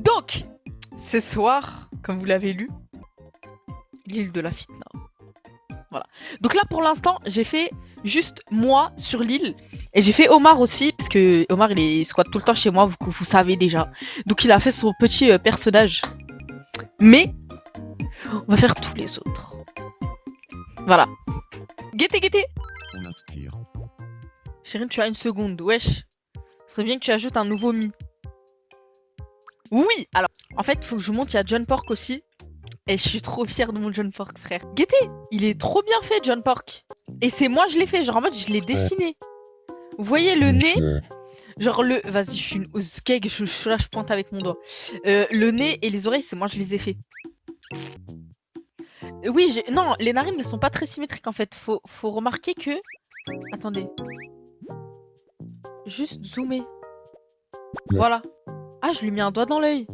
Donc, ce soir, comme vous l'avez lu, l'île de la fitna. Voilà. Donc là, pour l'instant, j'ai fait juste moi sur l'île. Et j'ai fait Omar aussi, parce que Omar, il squatte tout le temps chez moi, vous savez déjà. Donc il a fait son petit personnage. Mais, on va faire tous les autres. Voilà. Guettez, guettez. On inspire. Chérine, tu as une seconde, wesh. Ce serait bien que tu ajoutes un nouveau mi. Oui. Alors, en fait, faut que je vous montre, il y a John Pork aussi. Et je suis trop fière de mon John Pork, frère. Guettez, il est trop bien fait, John Pork. Et c'est moi, je l'ai fait, genre en mode, je l'ai dessiné. Vous voyez le nez, genre le... Vas-y, je suis une skeg, je pointe avec mon doigt. Le nez et les oreilles, c'est moi, je les ai fait. Oui, non, les narines ne sont pas très symétriques, en fait. Faut remarquer que... Attendez. Juste zoomer. Voilà. Ah, je lui ai mis un doigt dans l'œil.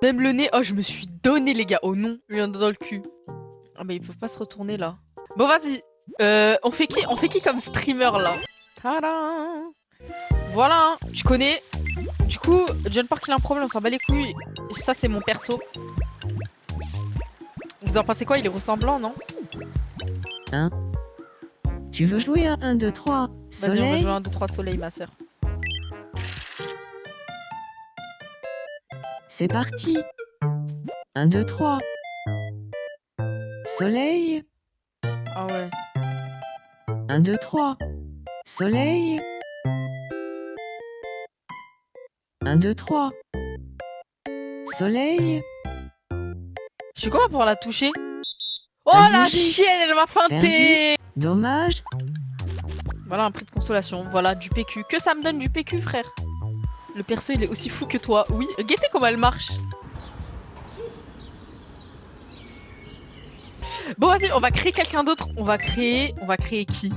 Même le nez, oh je me suis donné les gars, oh non, lui un doigt dans le cul. Ah mais ils peuvent pas se retourner là. Bon vas-y, on fait qui comme streamer là? Tadam. Voilà, tu connais. Du coup, John Park il a un problème, on s'en bat les couilles. Ça c'est mon perso. Vous en pensez quoi? Il est ressemblant, non? Hein? Tu veux jouer à 1, 2, 3 Vas-y, on va soleil? jouer à 1, 2, 3 soleil ma soeur. C'est parti. 1, 2, 3 soleil. Ah ouais. 1, 2, 3 soleil. 1, 2, 3 soleil. Je suis comment pour la toucher? Oh Un la bougie. chienne, elle m'a feinté. Dommage. Voilà un prix de consolation, voilà du PQ. Que ça me donne du PQ frère. Le perso il est aussi fou que toi. Oui, guettez comment elle marche. Bon vas-y, on va créer quelqu'un d'autre. On va créer qui?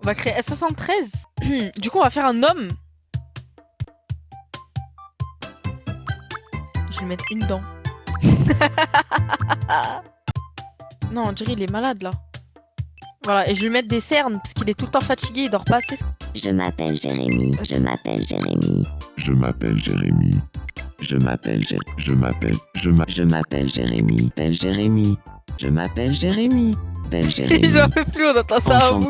On va créer S73. Du coup on va faire un homme. Je vais lui mettre une dent. Non, on dirait il est malade là. Voilà, et je vais lui mettre des cernes parce qu'il est tout le temps fatigué, il dort pas assez. Je m'appelle Jérémy, je m'appelle Jérémy. Je m'appelle Jérémy. Je m'appelle Jérémy. Je m'appelle Jérémy. Belle Jérémy. Je m'appelle Jérémy. Belle Jérémy. J'en peux plus, on entend ça à vous.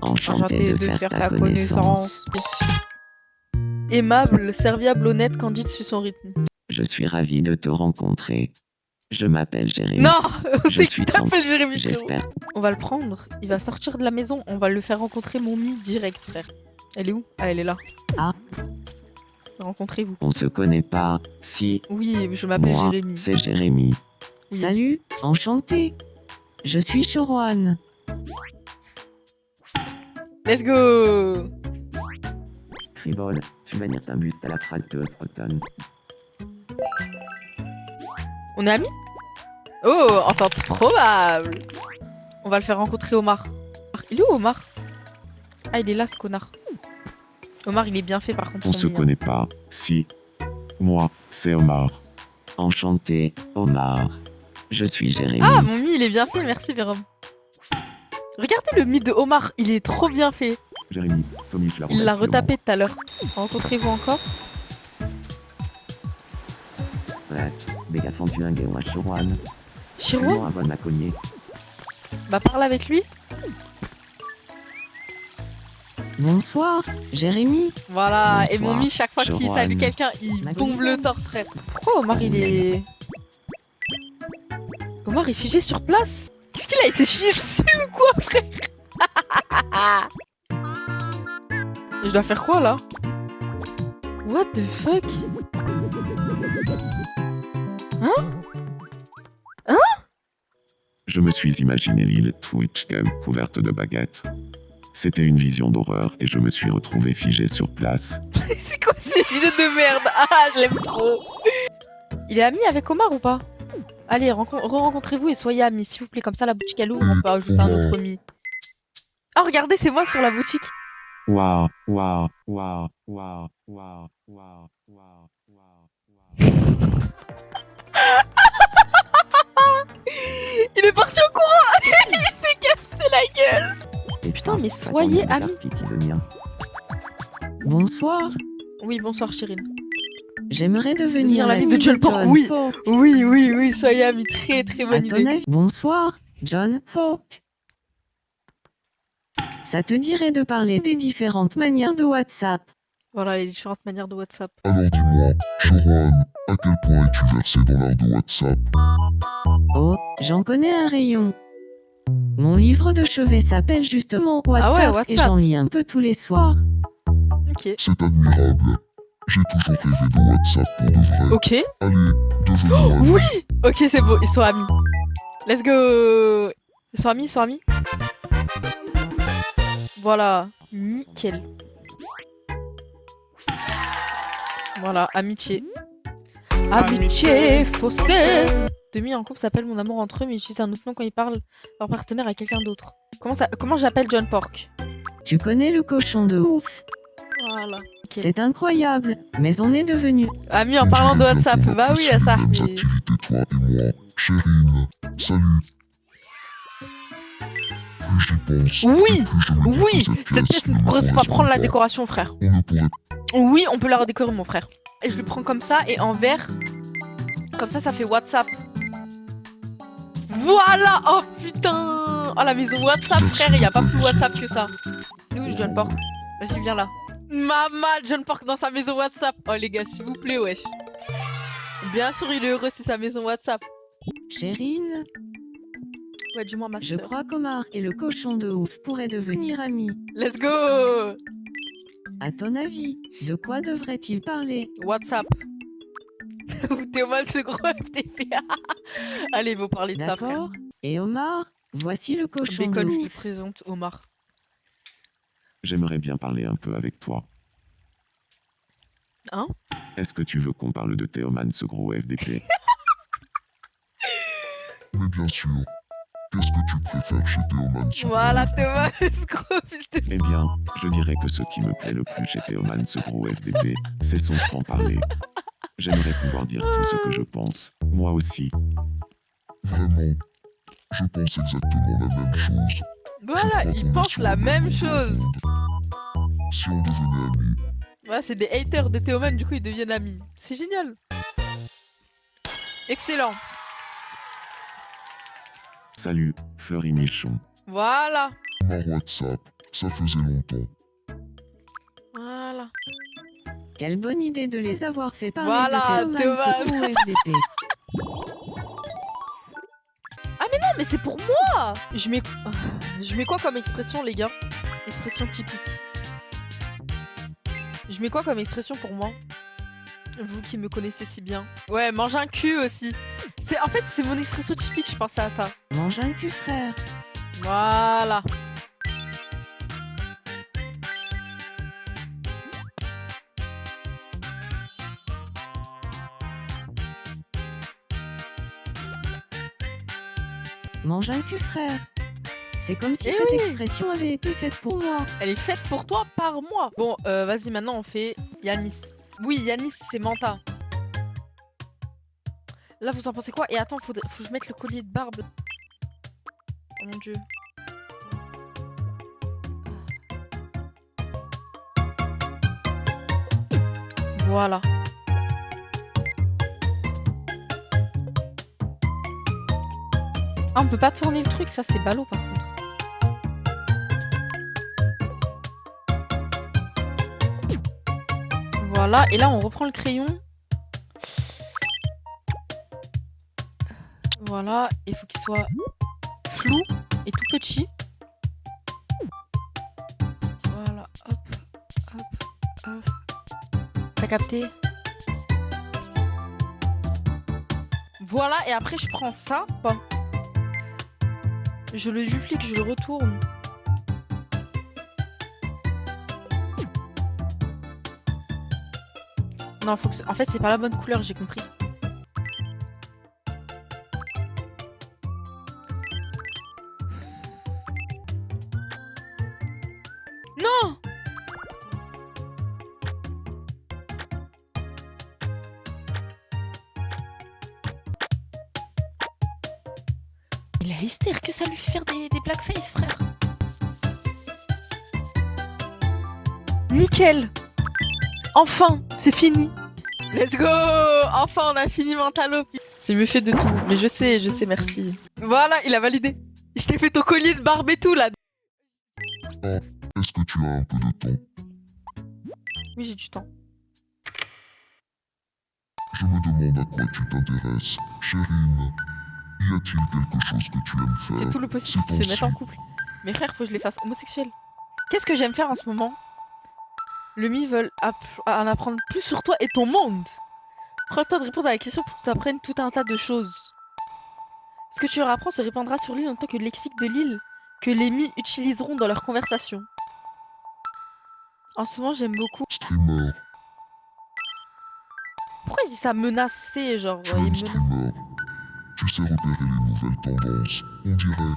Enchanté de faire ta connaissance. Aimable, serviable, honnête, candide suit son rythme. Je suis ravi de te rencontrer. Je m'appelle Jérémy. Non, Je c'est que suis tu t'appelles Jérémy. J'espère. On va le prendre, il va sortir de la maison, on va le faire rencontrer mon mi direct, frère. Elle est où? Ah, elle est là. Ah. Rencontrez-vous. On se connaît pas. Si. Oui, je m'appelle Moi, Jérémy. c'est Jérémy. Oui. Salut, enchanté. Je suis Choroine. Let's go. Frivole, tu vas lire ta buste à la fracteuse bretonne. On est amis? Oh, entente probable. On va le faire rencontrer Omar. Il est où Omar? Ah, il est là ce connard. Omar, il est bien fait par contre. On son se mi, hein. connaît pas. Si. Moi, c'est Omar. Enchanté, Omar. Je suis Jérémy. Ah, mon mi, il est bien fait, merci Vérom. Regardez le mi de Omar, il est trop bien fait. Jérémy, Tommy, je la Il l'a relève retapé tout à l'heure. Rencontrez-vous encore? Bref, Bégafantuing et moi Choroine. Chiro? Moi, avant de cogner. Bah parle avec lui. Bonsoir, Jérémy. Voilà, et Bonsoir, mon mi, chaque fois qu'il Choroine. salue quelqu'un, il La bombe bonne le torse, frère. Pourquoi Omar, il est... Omar est figé sur place? Qu'est-ce qu'il a été chié dessus ou quoi, frère? Je dois faire quoi, là? What the fuck? Je me suis imaginé l'île Twitch Game couverte de baguettes. C'était une vision d'horreur et je me suis retrouvé figé sur place. C'est quoi ces jeux de merde? Ah, je l'aime trop. Il est ami avec Omar ou pas? Allez, re-rencontrez-vous et soyez amis, s'il vous plaît. Comme ça, la boutique, elle ouvre, on peut ajouter un autre ami. Ah, regardez, c'est moi sur la boutique. Waouh, waouh, waouh, waouh, waouh, waouh, waouh, waouh. Il est parti au courant. Il s'est cassé la gueule. Et Putain, mais soyez amis. Bonsoir. Oui, bonsoir, Chérine. J'aimerais Devenir devenir l'ami l'ami de John Pork, oui. Pork. Oui, soyez amis. Très, très À bonne ton idée. avis, bonsoir, John Pork. Ça te dirait de parler des différentes manières de WhatsApp? Voilà les différentes manières de WhatsApp. Alors dis-moi, Sharon, à quel point es-tu versé dans l'art de WhatsApp? Oh, j'en connais un rayon. Mon livre de chevet s'appelle justement WhatsApp, Ah ouais, et WhatsApp. j'en lis un peu tous les soirs. Ok. C'est admirable. J'ai toujours rêvé de WhatsApp pour de vrai. Ok. Allez, devenons amis. Oui. Ok, c'est beau. Ils sont amis. Let's go. Ils sont amis. Voilà. Nickel. Voilà, amitié. Amitié faussée. Demi en couple s'appelle mon amour entre eux, mais utilise un autre nom quand il parle leur partenaire à quelqu'un d'autre. Comment j'appelle John Pork? Tu connais le cochon de ouf? Voilà. Ok. C'est incroyable, mais on est devenus. Amis en parlant de WhatsApp. Bah oui, à ça. Les mêmes activités, toi et moi. Chérine, salut. Plus j'y pense, Oui. plus je me dis Oui. que Cette pièce ne correspond pas. Prendre la décoration, frère. On ne pourrait Oui, on peut la redécorer, mon frère. Et je le prends comme ça et en vert. Comme ça fait WhatsApp. Voilà. Oh putain. Oh la maison WhatsApp, frère. Il n'y a pas plus WhatsApp que ça. Oui, John Pork. Vas-y, viens là. Maman, John Pork dans sa maison WhatsApp. Oh les gars, s'il vous plaît, wesh. Bien sûr, il est heureux, c'est sa maison WhatsApp. Chérine, Ouais, dis-moi ma je soeur. crois qu'Omar et le cochon de ouf pourraient devenir amis. Let's go. À ton avis, de quoi devraient-ils parler? WhatsApp. Ou Théoman ce gros FTP. Allez, vous parlez de ça, frère. D'accord? Et Omar, voici le cochon Bacon, de je ouf. lui présente Omar. J'aimerais bien parler un peu avec toi. Hein? Est-ce que tu veux qu'on parle de Théoman, ce gros FDP? Mais bien sûr. Qu'est-ce que tu préfères chez Théoman? Voilà, Théoman ce gros FTP. Eh bien, je dirais que ce qui me plaît le plus chez Théoman, ce gros FDP, c'est son franc-parler. J'aimerais pouvoir dire tout ce que je pense, moi aussi. Vraiment, je pense exactement la même chose. Voilà, ils pensent la même chose. Si on devenait amis, Voilà, c'est des haters de Théoman, du coup ils deviennent amis. C'est génial. Excellent. Salut, Fleury Michon. Voilà. ma WhatsApp, ça faisait longtemps. Voilà. Quelle bonne idée de les avoir fait parler Voilà, de Théoman. Théoman ou FDP. Non, mais c'est pour moi. Je mets quoi comme expression, les gars? Expression typique. Je mets quoi comme expression pour moi? Vous qui me connaissez si bien. Ouais, mange un cul aussi. En fait, c'est mon expression typique, je pensais à ça. Mange un cul, frère. Voilà. Mange un cul, frère. C'est comme si Eh cette oui. expression avait été faite pour moi. Elle est faite pour toi, par moi. Bon, vas-y, maintenant on fait Yanis. Oui, Yanis, c'est Manta. Là, vous en pensez quoi? Et attends, faut que je mette le collier de barbe. Oh mon dieu. Voilà. Ah, on peut pas tourner le truc, ça c'est ballot par contre. Voilà, et là on reprend le crayon. Voilà, il faut qu'il soit flou et tout petit. Voilà, hop. T'as capté? Voilà, et après je prends ça. Bon. Je le duplique, je le retourne. Non, faut que... En fait, c'est pas la bonne couleur, j'ai compris. Non! Il est hystère que ça lui fait faire des blackface, frère. Nickel! Enfin, c'est fini. Let's go. Enfin, on a fini Mentalo. C'est mieux fait de tout. Mais je sais, merci. Voilà, il a validé. Je t'ai fait ton collier de barbe et tout, là. Est-ce que tu as un peu de temps? Oui, j'ai du temps. Je me demande à quoi tu t'intéresses. Chérine, y a-t-il quelque chose que tu aimes Fais faire? tout le possible pour se mettre en couple. Mes frères, faut que je les fasse homosexuels. Qu'est-ce que j'aime faire en ce moment? Le Mi veulent en apprendre plus sur toi et ton monde. Prends-toi de répondre à la question pour que tu apprennes tout un tas de choses. Ce que tu leur apprends se répandra sur l'île en tant que lexique de l'île que les Mi utiliseront dans leur conversation. En ce moment, j'aime beaucoup. Streamer, Pourquoi il dit ça menacer, genre tu il aimes menace. streamer. Tu sais repérer les nouvelles tendances. On dirait.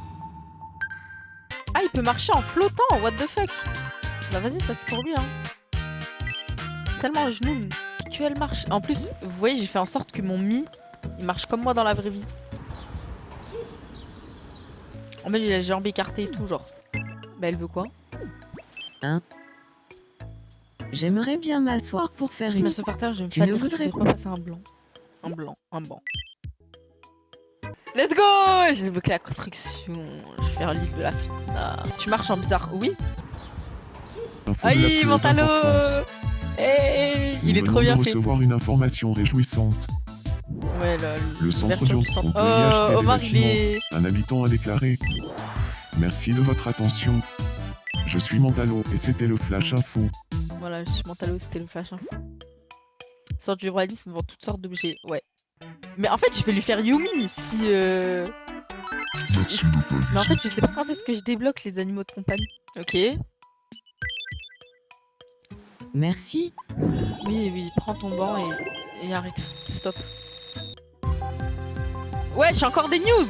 Ah, il peut marcher en flottant, what the fuck. Bah vas-y, ça c'est pour lui, hein. C'est tellement genoune. Elle marche. En plus, vous voyez, j'ai fait en sorte que mon Mi, il marche comme moi dans la vraie vie. En fait, il a les jambes écartées et tout, genre. Bah elle veut quoi? J'aimerais bien m'asseoir pour faire Si une... je me par terre, je vais me Tu ne salir, je voudrais devrais pas passer un blanc. Un banc. Let's go! J'ai débloqué la construction. Je vais faire un livre de la fitna. Tu marches en bizarre, oui? Info de la Aïe, plus haute Mentalo! importance. Hey, il Nous est trop venons bien de fait. recevoir une information réjouissante. Ouais, Le centre l'ouverture du d'urgence centre. employé a acheté des Omar, il bâtiments. est... Un habitant a déclaré « Merci de votre attention. Je suis Mentalo et c'était le Flash Info. » Voilà, je suis Mentalo, c'était le flash info. Sort du réalisme vend toutes sortes d'objets, ouais. Mais en fait, je vais lui faire Yumi si... Merci de ta Mais en visite. fait, je sais pas quand est-ce que je débloque les animaux de compagnie. Ok. Merci. Oui, prends ton banc et arrête. Stop. Ouais, j'ai encore des news.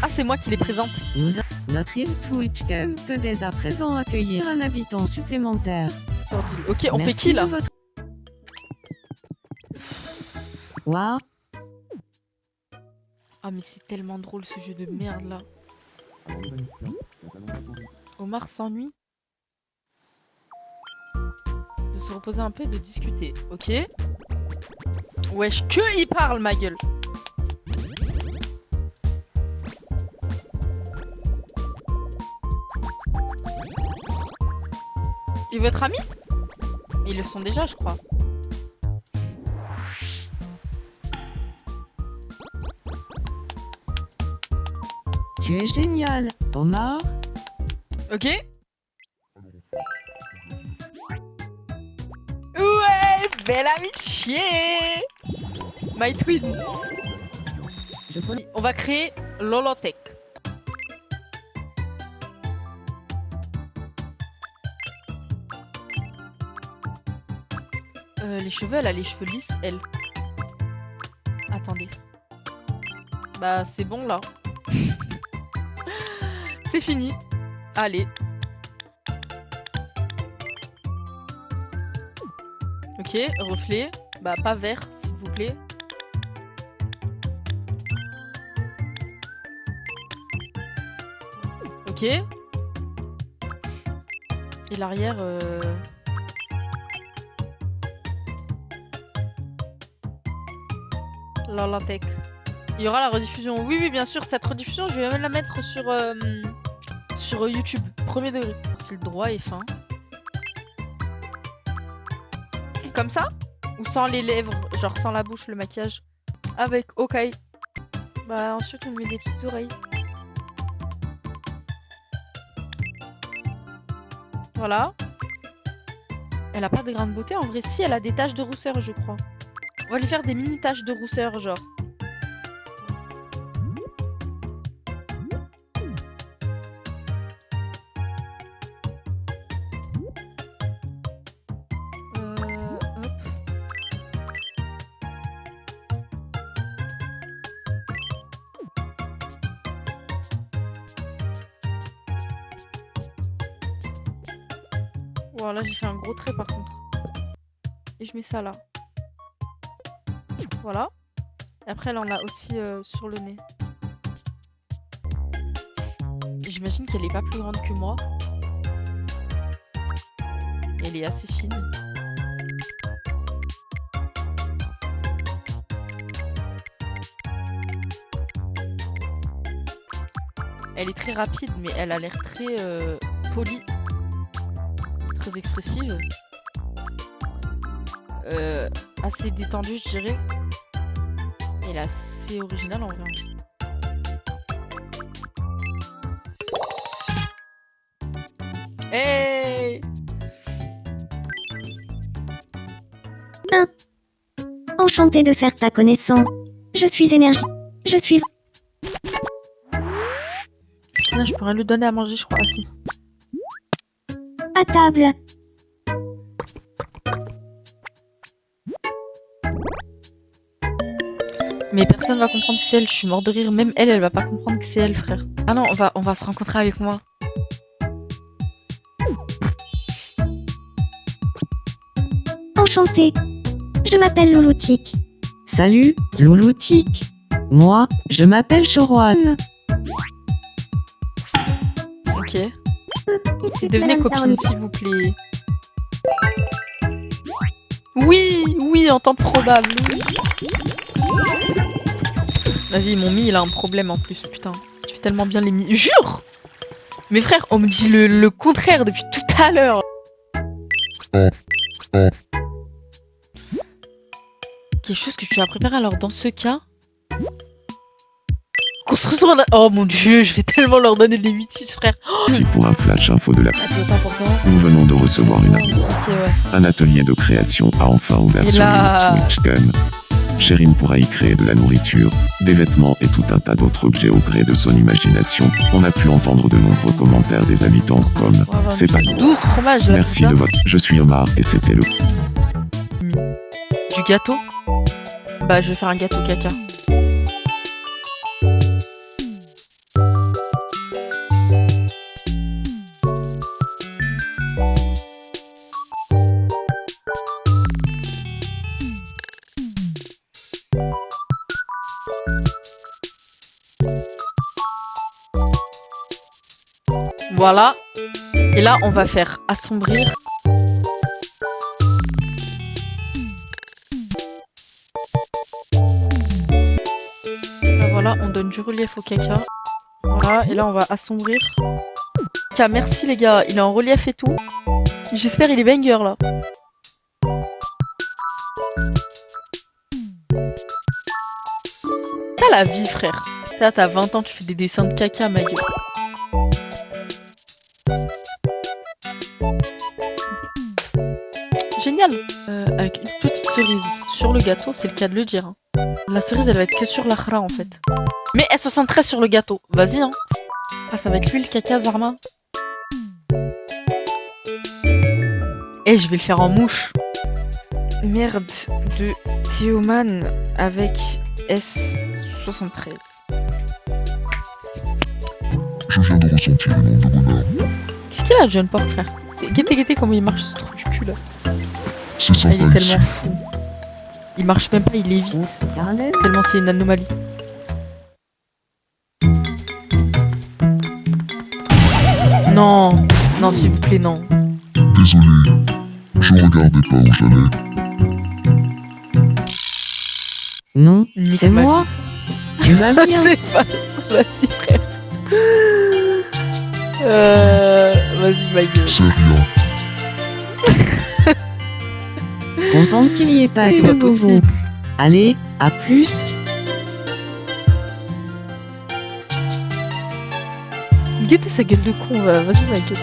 Ah, c'est moi qui les présente. Notre île Twitchcam peut dès à présent accueillir un habitant supplémentaire. Ok, on fait Merci qui là? de votre- Waouh, Ah, mais c'est tellement drôle ce jeu de merde là. Omar s'ennuie de se reposer un peu et de discuter. Ok. Wesh, que il parle, ma gueule. Il veut être ami? Ils le sont déjà, je crois. tu es génial, Omar. Ok. Ouais, belle amitié. My twin. Je peux... On va créer Lolotech. Les cheveux, elle a les cheveux lisses, elle. Attendez. Bah, c'est bon là. C'est fini. Allez. Ok, reflet. Bah, pas vert, s'il vous plaît. Ok. Et l'arrière... Lolotech. Il y aura la rediffusion. Oui, bien sûr, cette rediffusion, je vais même la mettre sur YouTube. Premier degré. Si le droit est fin. Comme ça? Ou sans les lèvres? Genre sans la bouche, le maquillage? Avec, ok. Bah ensuite, on met des petites oreilles. Voilà. Elle a pas de grains de beauté. En vrai, si, elle a des taches de rousseur, je crois. On va lui faire des mini taches de rousseur, genre. Hop. Voilà, j'ai fait un gros trait par contre. Et je mets ça là. Voilà. Et après, elle en a aussi sur le nez. J'imagine qu'elle est pas plus grande que moi. Elle est assez fine. Elle est très rapide, mais elle a l'air très polie. Très expressive. Assez détendue, je dirais. Elle est assez originale en vrai. Hey! Enchanté de faire ta connaissance. Je suis énergie. Je suis... Skina, je peux rien lui donner à manger, je crois. Ah si. à table. Mais personne va comprendre que c'est elle, je suis mort de rire. Même elle, elle va pas comprendre que c'est elle, frère. Ah non, on va se rencontrer avec moi. Enchanté. Je m'appelle Louloutique. Salut, Louloutique. Moi, je m'appelle Choroine. Ok. Devenez copine, s'il vous plaît. Oui, oui, en temps probable. Oui. Vas-y, mon mi, il a un problème en plus, putain. Tu fais tellement bien les mi. Jure! Mais frère, on me dit le contraire depuis tout à l'heure. Quelque chose que tu as préparé, alors dans ce cas... Construction d'un... Oh mon dieu, je vais tellement leur donner des 8-6, frère. Si pour un flash info de la... Haute importance. Nous venons de recevoir Ok, ouais. un atelier de création a enfin ouvert Et sur là- le Twitch. Chérine pourra y créer de la nourriture, des vêtements et tout un tas d'autres objets au gré de son imagination. On a pu entendre de nombreux commentaires des habitants comme On va avoir « C'est pas nous. 12 fromages là. Merci de votre... Je suis Omar et c'était le... Du gâteau? Bah, je vais faire un gâteau caca. Voilà. Et là, on va faire assombrir. Là, voilà, on donne du relief au caca. Voilà, et là, on va assombrir. Caca, merci les gars, il est en relief et tout. J'espère il est banger là. T'as la vie, frère. Là, t'as 20 ans, tu fais des dessins de caca, ma gueule. Génial. Avec une petite cerise sur le gâteau, c'est le cas de le dire. Hein. La cerise, elle va être que sur l'achra en fait. Mais elle se centre sur le gâteau. Vas-y, hein. Ah, ça va être lui le caca, Zarma. Et je vais le faire en mouche. Merde de Théoman avec S73. Je viens de ressentir une onde de bonheur. Qu'est-ce qu'il a, John Pork, frère? Guettez comment il marche ce trou du cul là. C'est Ah, sympa il est ici. tellement fou. Il marche même pas, il est vite. Tellement c'est une anomalie. Non, non s'il vous plaît, non. Désolé, je regardais pas où j'allais. Non, Nique c'est ma moi. Tu m'as mis un... C'est pas... Vas-y, frère. Vas-y, ma gueule. C'est rien. Contente qu'il y ait pas C'est de pas boubou. possible. Allez, à plus. Guettez sa gueule de con, vas-y, ma gueule.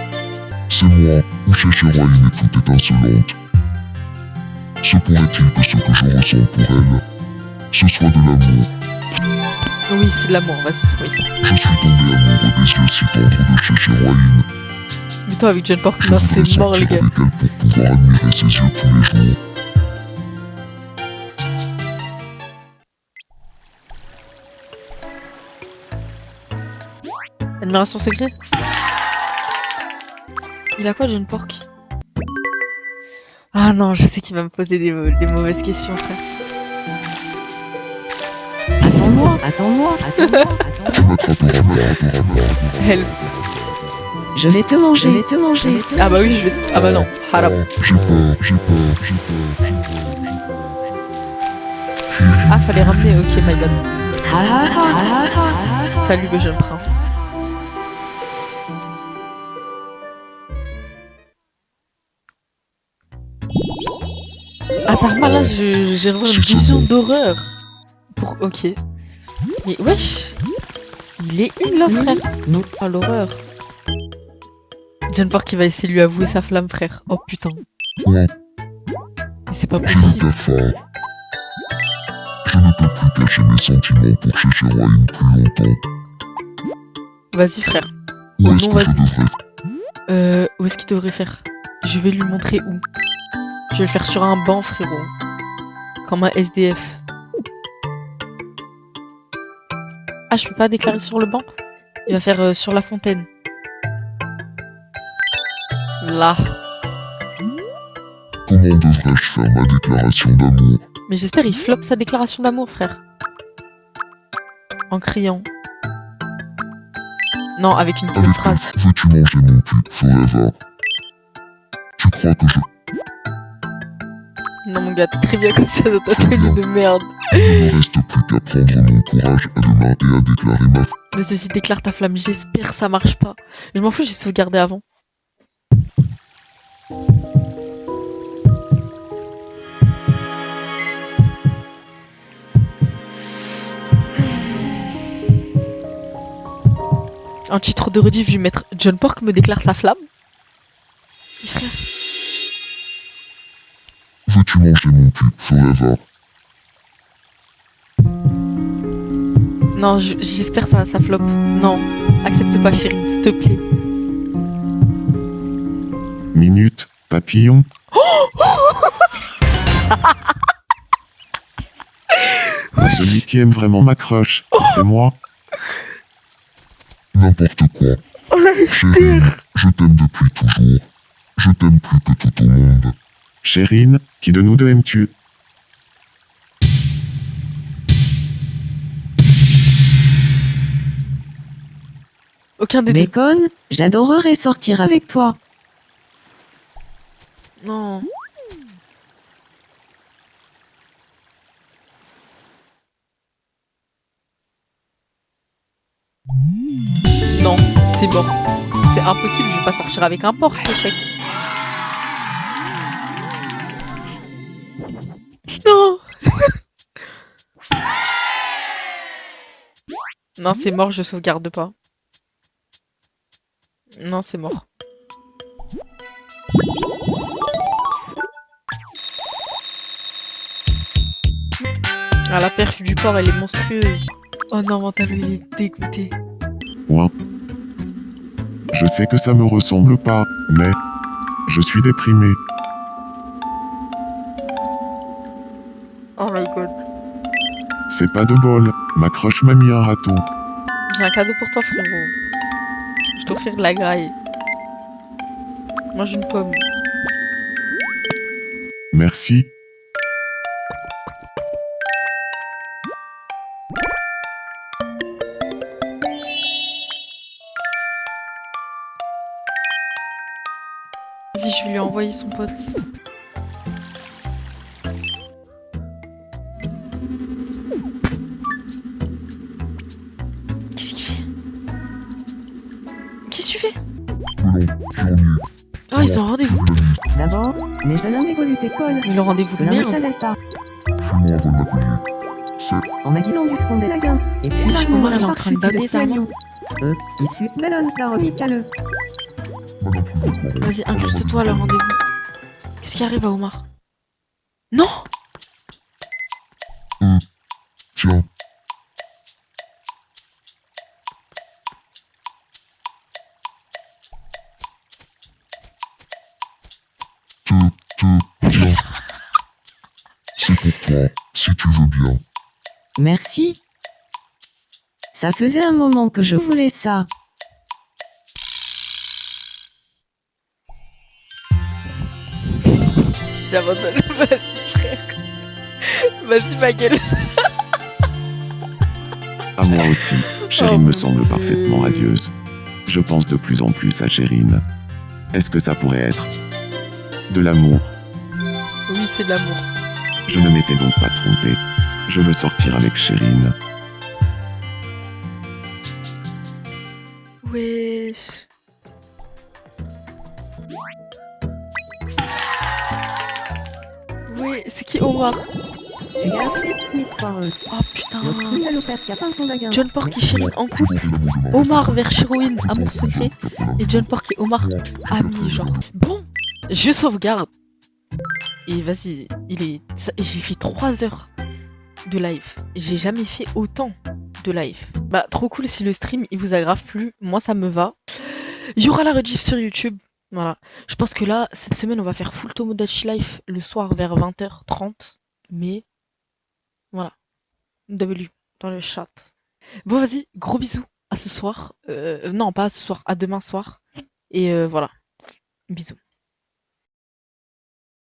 C'est moi, ou Chéchéroïne est toute étincelante. Se pourrait-il que ce que je ressens pour elle, ce soit de l'amour? Oui, c'est de l'amour, vas-y, oui. Je suis tombé amoureux des yeux si tendres de Chéchéroïne. Mais toi, avec John Pork, Je non, voudrais c'est mort, les sortir gars. avec elle pour pouvoir admirer ses yeux tous les jours. Admiration secret. Il a quoi, John Pork? Ah non, je sais qu'il va me poser des mauvaises questions, frère. Attends-moi, attends-moi, attends-moi, Tu attends-moi. m'attraperas pas. Elle... Je vais te manger, je vais te manger. Ah bah oui, je vais... Ah bah non, haram. J'ai peur, j'ai peur, j'ai peur. Ah, fallait ramener, ok, my bad. Ah, ah, ah, ah, ah, ah. Salut le jeune prince. Ah, Zarma, là, j'ai vraiment une vision d'horreur. Ok. Mais wesh. Il est in love, frère. Non. Oh, l'horreur. Jennifer qui va essayer de lui avouer sa flamme, frère. Oh putain. Quoi? Mais c'est pas Je possible. n'étais fort. Je ne peux plus cacher mes sentiments pour Chéchéroïne plus longtemps. Vas-y, frère. Où Oh est-ce non, que je vas-y. devrais? Où est-ce qu'il devrait faire? Je vais lui montrer où. Je vais le faire sur un banc, frérot. Comme un SDF. Ah, je peux pas déclarer sur le banc? Il va faire sur la fontaine. Là. Comment devrais-je faire ma déclaration d'amour? Mais j'espère il floppe sa déclaration d'amour, frère. En criant. Non, avec une petite phrase. Veux-tu manger mon cul, forever? Tu crois que je Non, mon gars, t'es très bien comme ça dans ta tenue de merde. Il ne me reste plus qu'à prendre mon courage à deux mains et à déclarer ma Mais ceci déclare ta flamme, j'espère que ça marche pas. Je m'en fous, j'ai sauvegardé avant. En titre de rediff, je vais mettre John Pork me déclare sa flamme. Mais frère. Veux-tu manger mon cul, forever? Non, j'espère ça flop. Non, accepte pas, chérie, s'il te plaît. Minute, papillon. Celui qui aime vraiment m'accroche, c'est moi. N'importe quoi. Oh la Chérie, je t'aime depuis toujours. Je t'aime plus que tout au monde. Chérine, qui de nous deux aimes-tu? Aucun des deux. Bacon, j'adorerais sortir avec toi. Non. Non, c'est mort. C'est impossible, je vais pas sortir avec un porc, échec. Non. Non, c'est mort, je sauvegarde pas. Non, c'est mort. Ah, la perf du porc, elle est monstrueuse. Oh non, Mental, il est dégoûté. Ouin. Je sais que ça me ressemble pas, mais je suis déprimé. Oh my god. C'est pas de bol, ma croche m'a mis un râteau. J'ai un cadeau pour toi, frérot. Je vais t'offrir de la graille. Mange une pomme. Merci. Vas-y, je vais lui envoyer son pote. Qu'est-ce qu'il fait? Qu'est-ce que tu fais? Non, j'ennuie. Ah, ils ont un rendez-vous. D'abord, les jeunes hommes évoluent école. Mais le rendez-vous de Je ne le merde. savais pas. Fuis-moi de l'atelier. C'est On m'a dit long du front des laguns. Et puis Wesh, Omar, il est en train de bader, ça, non? Issu Melon, la remis caleux. madame plus Vas-y, incruste-toi à leur rendez-vous. Qu'est-ce qui arrive à Omar? Non! Tiens, tiens. C'est pour toi, si tu veux bien. Merci. Ça faisait un moment que je voulais ça. J'abandonne. Vas-y, frère. Vas-y, ma gueule. À moi aussi, Chérine Oh, me semble mon parfaitement Dieu. radieuse. Je pense de plus en plus à Chérine. Est-ce que ça pourrait être de l'amour? Oui, c'est de l'amour. Je ne m'étais donc pas trompé. Je veux sortir avec Chérine. Wesh. C'est qui Omar? Regarde, Oh putain. John John Pork et Chérine en couple. Omar vers Chiroïne, amour secret. Et John Pork et Omar, amis, genre. Bon, je sauvegarde. Et vas-y, et j'ai fait 3 heures de live. J'ai jamais fait autant de live. Bah, trop cool si le stream il vous aggrave plus. Moi, ça me va. Il y aura la rediff sur YouTube. Voilà. Je pense que là, cette semaine, on va faire full Tomodachi Life le soir vers 20h30. Mais voilà. W dans le chat. Bon, vas-y, gros bisous. À ce soir. Non, pas à ce soir, à demain soir. Et voilà. Bisous.